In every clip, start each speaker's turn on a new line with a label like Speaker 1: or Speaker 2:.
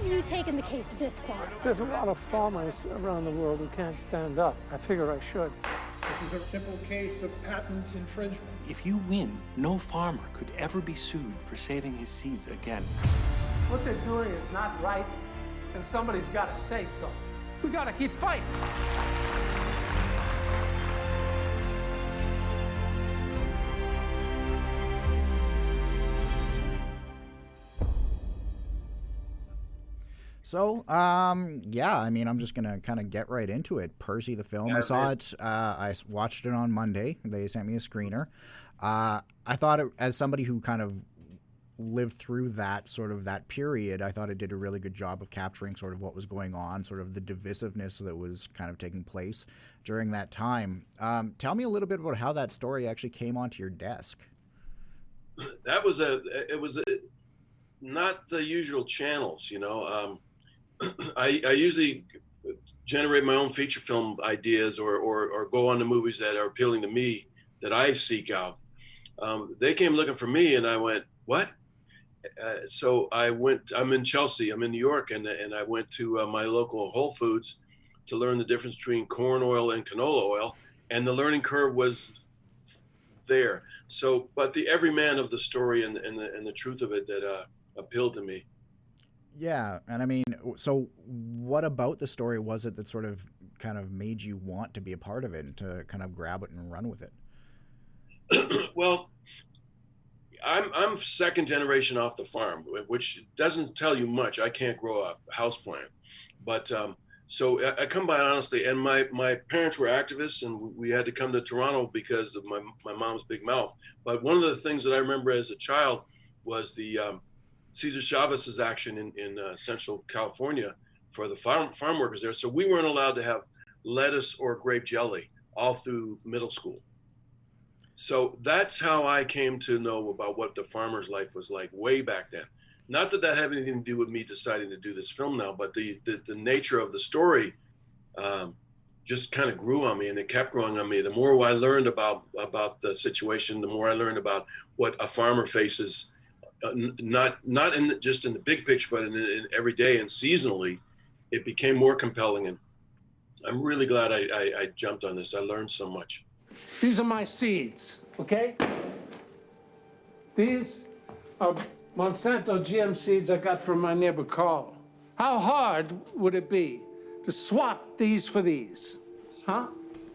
Speaker 1: you taken the case this far?
Speaker 2: There's a lot of farmers around the world who can't stand up. I figure I should.
Speaker 3: This is a simple case of patent infringement.
Speaker 4: If you win, no farmer could ever be sued for saving his seeds again.
Speaker 2: What they're doing is not right, and somebody's got to say so. We got to keep fighting.
Speaker 5: So, yeah, I mean, I'm just going to kind of get right into it. Percy, the film, I saw it. I watched it on Monday. They sent me a screener. I thought, as somebody who kind of lived through that sort of that period, I thought it did a really good job of capturing sort of what was going on, sort of the divisiveness that was kind of taking place during that time. Tell me a little bit about how that story actually came onto your desk.
Speaker 6: That was not the usual channels, you know. I usually generate my own feature film ideas or go on to movies that are appealing to me that I seek out. They came looking for me and I went, what? So I'm in Chelsea, I'm in New York, and I went to my local Whole Foods to learn the difference between corn oil and canola oil. And the learning curve was there. So, but the everyman of the story and the truth of it that appealed to me.
Speaker 5: Yeah, and I mean, so what about the story was it that sort of kind of made you want to be a part of it and to kind of grab it and run with it?
Speaker 6: Well, I'm second generation off the farm, which doesn't tell you much. I can't grow a houseplant, but so I come by honestly, and my parents were activists, and we had to come to Toronto because of my mom's big mouth. But one of the things that I remember as a child was the Cesar Chavez's action in Central California for the farm workers there. So we weren't allowed to have lettuce or grape jelly all through middle school. So that's how I came to know about what the farmer's life was like way back then. Not that had anything to do with me deciding to do this film now, but the nature of the story just kind of grew on me, and it kept growing on me. The more I learned about the situation, the more I learned about what a farmer faces. Not just in the big picture, but in every day and seasonally, it became more compelling. And I'm really glad I jumped on this. I learned so much.
Speaker 2: These are my seeds, okay? These are Monsanto GM seeds I got from my neighbor Carl. How hard would it be to swap these for these? Huh?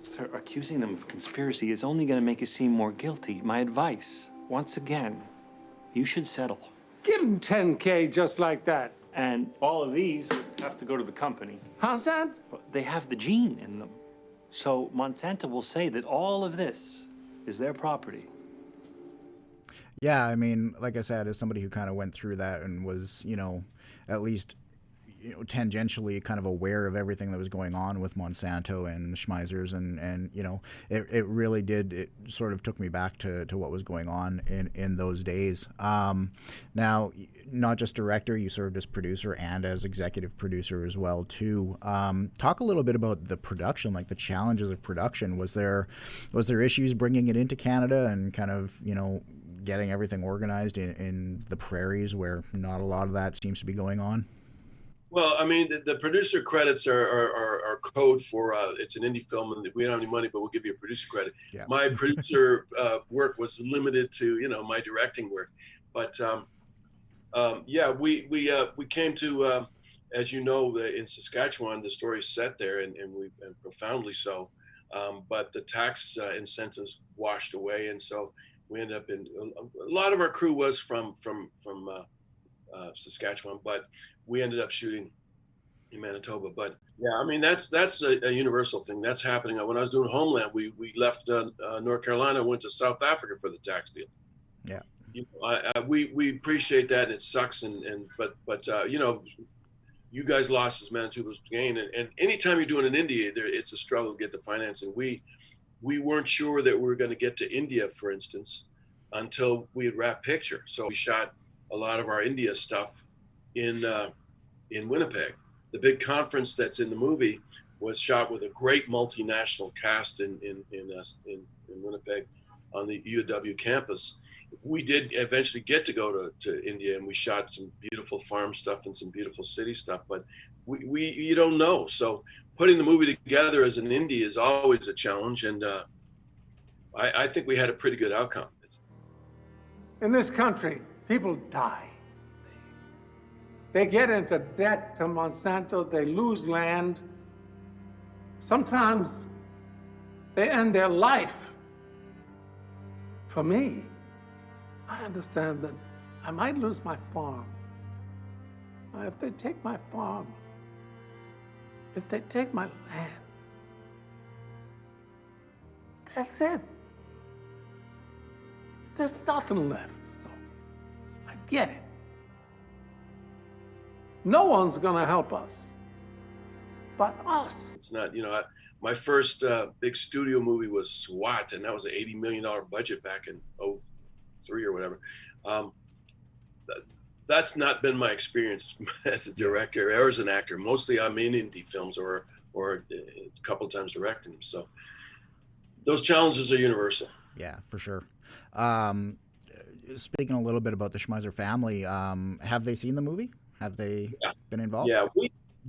Speaker 4: Sir, accusing them of conspiracy is only going to make you seem more guilty. My advice, once again, you should settle.
Speaker 2: Give them $10K just like that.
Speaker 4: And all of these have to go to the company.
Speaker 2: How's that?
Speaker 4: They have the gene in them. So Monsanto will say that all of this is their property.
Speaker 5: Yeah, I mean, like I said, as somebody who kind of went through that and was, at least, tangentially kind of aware of everything that was going on with Monsanto and the Schmeisers and it really did, it sort of took me back to what was going on in those days. Now, not just director, you served as producer and as executive producer as well too. Talk a little bit about the production, like the challenges of production. Was there issues bringing it into Canada and kind of, getting everything organized in the prairies where not a lot of that seems to be going on?
Speaker 6: Well, I mean, the producer credits are code for it's an indie film, and we don't have any money, but we'll give you a producer credit. Yeah. My producer work was limited to my directing work, but yeah, we came to as you know, in Saskatchewan, the story's set there, and profoundly so, but the tax incentives washed away, and so we ended up in a lot of our crew was from Saskatchewan, but we ended up shooting in Manitoba. But yeah, I mean, that's a universal thing that's happening. When I was doing Homeland, we left North Carolina, went to South Africa for the tax deal.
Speaker 5: Yeah,
Speaker 6: we appreciate that, and it sucks. But you guys lost as Manitoba's gain, and anytime you're doing an India, it's a struggle to get the financing. We weren't sure that we were going to get to India, for instance, until we had wrapped picture. So we shot a lot of our India stuff in Winnipeg. The big conference that's in the movie was shot with a great multinational cast in Winnipeg on the UW campus. we did eventually get to go to India, and we shot some beautiful farm stuff and some beautiful city stuff, but we you don't know. So putting the movie together as an indie is always a challenge, and I think we had a pretty good outcome.
Speaker 2: In this country, people die. They get into debt to Monsanto, they lose land. Sometimes they end their life. For me, I understand that I might lose my farm. If they take my farm, if they take my land, that's it. There's nothing left, so I get it. No one's gonna help us but us.
Speaker 6: It's not, my first big studio movie was SWAT, and that was an $80 million budget back in '03 or whatever. That's not been my experience as a director or as an actor. Mostly I'm in indie films or a couple of times directing them. So those challenges are universal.
Speaker 5: Yeah, for sure. Speaking a little bit about the Schmeiser family, have they seen the movie? Have they been involved?
Speaker 6: Yeah,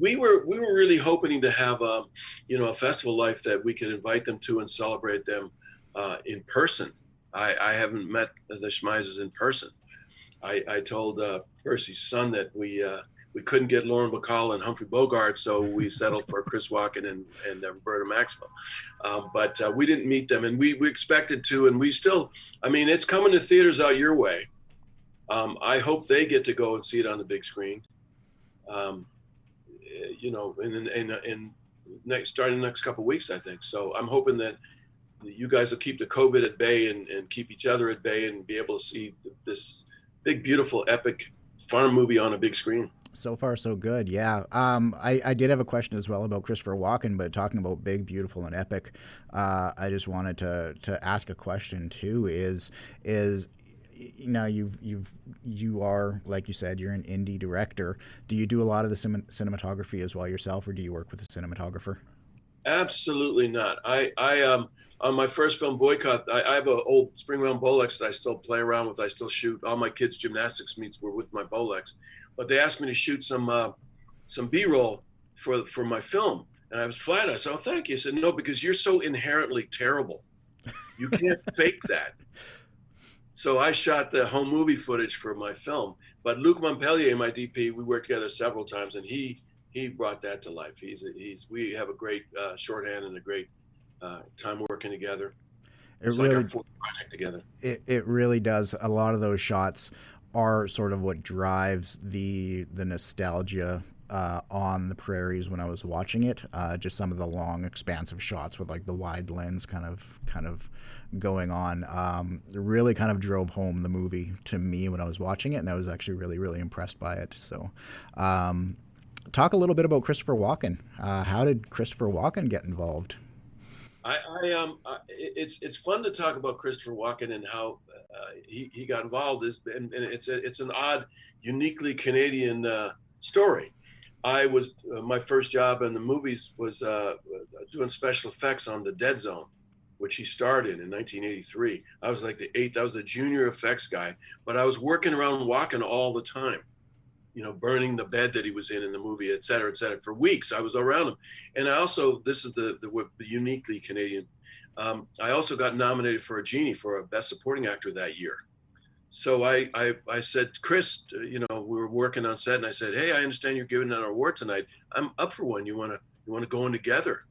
Speaker 6: we were really hoping to have a festival life that we could invite them to and celebrate them in person. I haven't met the Schmeisers in person. I told Percy's son that we couldn't get Lauren Bacall and Humphrey Bogart, so we settled for Chris Walken and Roberta Maxwell. But we didn't meet them, and we expected to, and we still. I mean, it's coming to theaters out your way. I hope they get to go and see it on the big screen. Starting the next couple of weeks, I think. So I'm hoping that you guys will keep the COVID at bay and keep each other at bay and be able to see this big, beautiful, epic farm movie on a big screen.
Speaker 5: So far, so good. Yeah. I did have a question as well about Christopher Walken, but talking about big, beautiful, and epic, I just wanted to ask a question too. Is you are, like you said, you're an indie director. Do you do a lot of the cinematography as well yourself, or do you work with a cinematographer?
Speaker 6: Absolutely not. I on my first film, Boycott, I have an old spring round Bolex that I still play around with. I still shoot. All my kids' gymnastics meets were with my Bolex, but they asked me to shoot some B-roll for my film, and I was flat. I said, "Oh, thank you." I said, "No, because you're so inherently terrible. You can't fake that." So I shot the home movie footage for my film. But Luc Montpellier, my DP, we worked together several times, and he brought that to life. We have a great shorthand and a great time working together. It's like our fourth project together.
Speaker 5: It really does. A lot of those shots are sort of what drives the nostalgia on the prairies when I was watching it. Just some of the long, expansive shots with like the wide lens kind of going on. Really kind of drove home the movie to me when I was watching it, and I was actually really, really impressed by it. So, talk a little bit about Christopher Walken. How did Christopher Walken get involved?
Speaker 6: It's fun to talk about Christopher Walken and how he got involved. And it's an odd, uniquely Canadian story. I was my first job in the movies was doing special effects on The Dead Zone, which he starred in 1983. I was like I was the junior effects guy, but I was working around Walken all the time. Burning the bed that he was in the movie, et cetera, et cetera. For weeks, I was around him. And I also, this is the uniquely Canadian, I also got nominated for a Genie for a Best Supporting Actor that year. So I said, Chris, we were working on set, and I said, hey, I understand you're giving an award tonight. I'm up for one. You want to go in together?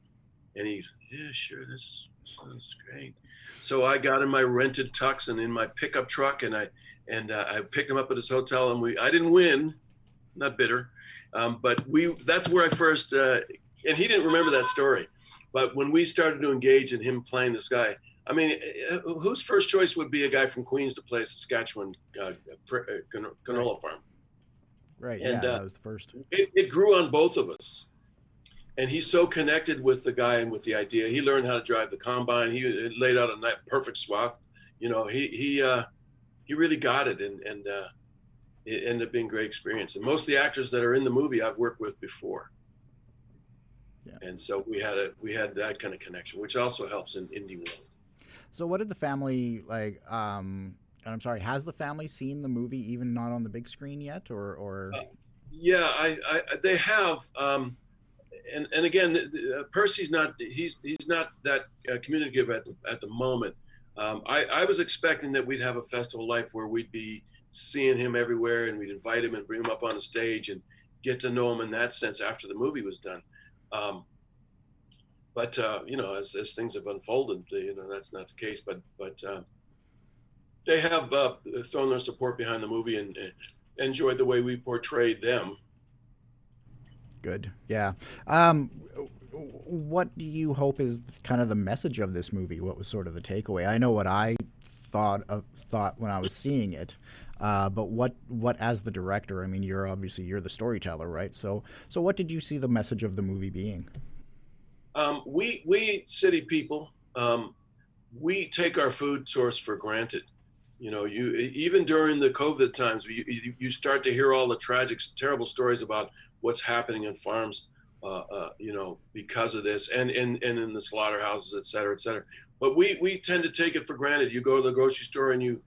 Speaker 6: And he, yeah, sure, this sounds great. So I got in my rented tux and in my pickup truck, and I picked him up at his hotel, and I didn't win. Not bitter, but that's where I first, and he didn't remember that story. But when we started to engage in him playing this guy, I mean, whose first choice would be a guy from Queens to play a Saskatchewan canola farm?
Speaker 5: Right,
Speaker 6: and,
Speaker 5: that was the first.
Speaker 6: It grew on both of us. And he's so connected with the guy and with the idea. He learned how to drive the combine. He laid out a perfect swath. He really got it, and it ended up being a great experience. And most of the actors that are in the movie I've worked with before. Yeah. And so we had that kind of connection, which also helps in indie world.
Speaker 5: So what did the family And I'm sorry, has the family seen the movie, even not on the big screen yet, or?
Speaker 6: Yeah, they have. And again, Percy's not. He's not that communicative at the moment. I was expecting that we'd have a festival life where we'd be seeing him everywhere, and we'd invite him and bring him up on the stage and get to know him in that sense after the movie was done. But you know, as things have unfolded, you know, that's not the case. But they have thrown their support behind the movie and enjoyed the way we portrayed them.
Speaker 5: Good. Yeah. What do you hope is kind of the message of this movie? What was sort of the takeaway? I know what I thought when I was seeing it, but what as the director? I mean, you're the storyteller, right? So what did you see the message of the movie being?
Speaker 6: We city people, we take our food source for granted. You know, even during the COVID times, you start to hear all the tragic, terrible stories about what's happening in farms, you know, because of this, and in the slaughterhouses, et cetera, et cetera. But we tend to take it for granted. You go to the grocery store and you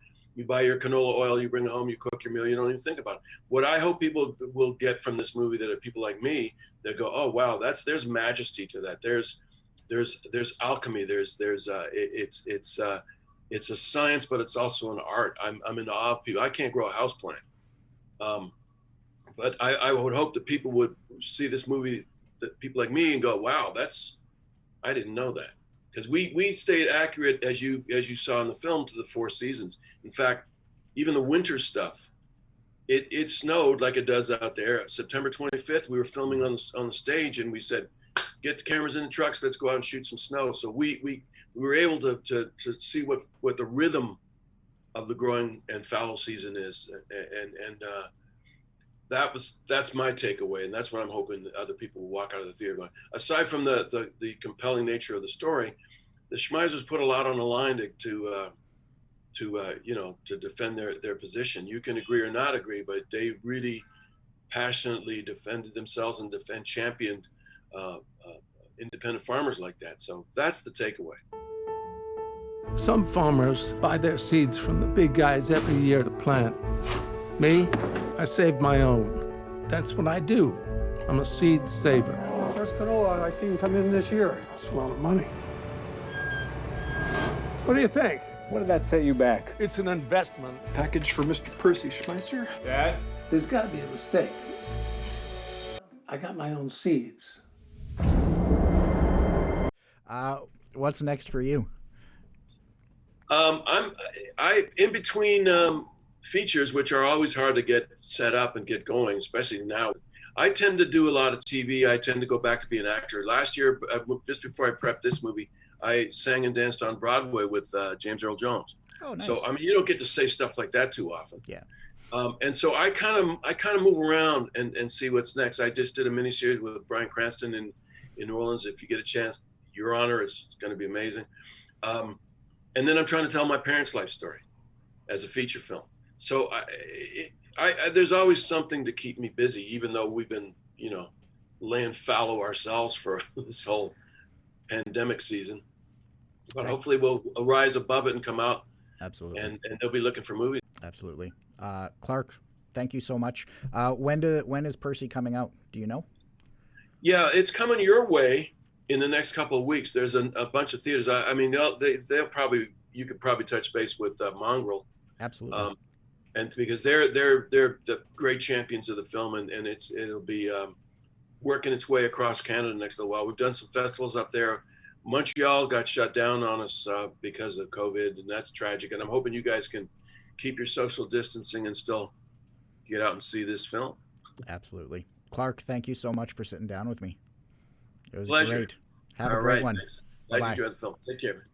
Speaker 6: buy your canola oil, you bring it home, you cook your meal, you don't even think about it. What I hope people will get from this movie, that are people like me, that go, oh wow, there's majesty to that. There's alchemy. It's a science, but it's also an art. I'm in awe of people. I can't grow a houseplant. But I would hope that people would see this movie, that people like me, and go, wow, I didn't know that. Because we stayed accurate, as you saw in the film, to the 4 seasons. In fact, even the winter stuff, it snowed like it does out there. September 25th, we were filming on the stage, and we said, get the cameras in the trucks, let's go out and shoot some snow. So we were able to see what the rhythm of the growing and fallow season is, and that's my takeaway, and that's what I'm hoping that other people will walk out of the theater going. Aside from the compelling nature of the story, the Schmeisers put a lot on the line to you know, to defend their position. You can agree or not agree, but they really passionately defended themselves and championed independent farmers like that. So that's the takeaway.
Speaker 2: Some farmers buy their seeds from the big guys every year to plant. Me, I save my own. That's what I do. I'm a seed saver.
Speaker 3: First canola I seen come in this year.
Speaker 2: That's a lot of money. What do you think?
Speaker 4: What did that set you back?
Speaker 2: It's an investment.
Speaker 3: Package for Mr. Percy Schmeiser.
Speaker 4: Dad?
Speaker 2: There's got to be a mistake. I got my own seeds.
Speaker 5: What's next for you?
Speaker 6: I'm in between features, which are always hard to get set up and get going, especially now. I tend to do a lot of TV. I tend to go back to be an actor. Last year, just before I prepped this movie, I sang and danced on Broadway with James Earl Jones.
Speaker 5: Oh, nice.
Speaker 6: So I mean, you don't get to say stuff like that too often.
Speaker 5: Yeah.
Speaker 6: And so I kind of move around and see what's next. I just did a miniseries with Bryan Cranston in New Orleans. If you get a chance, Your Honor, it's going to be amazing. And then I'm trying to tell my parents' life story as a feature film. So there's always something to keep me busy, even though we've been, you know, laying fallow ourselves for this whole pandemic season. But hopefully we'll rise above it and come out.
Speaker 5: Absolutely.
Speaker 6: And they'll be looking for movies.
Speaker 5: Absolutely. Clark, thank you so much. When is Percy coming out? Do you know? Yeah,
Speaker 6: it's coming your way in the next couple of weeks. There's a bunch of theaters. I mean, you could probably touch base with Mongrel.
Speaker 5: Absolutely.
Speaker 6: And because they're the great champions of the film, and it'll be working its way across Canada next little while. We've done some festivals up there. Montreal got shut down on us because of COVID, and that's tragic. And I'm hoping you guys can keep your social distancing and still get out and see this film.
Speaker 5: Absolutely. Clark, thank you so much for sitting down with me. It was
Speaker 6: Pleasure.
Speaker 5: great. Have a great one.
Speaker 6: Thanks. Glad you enjoyed the film. Take care.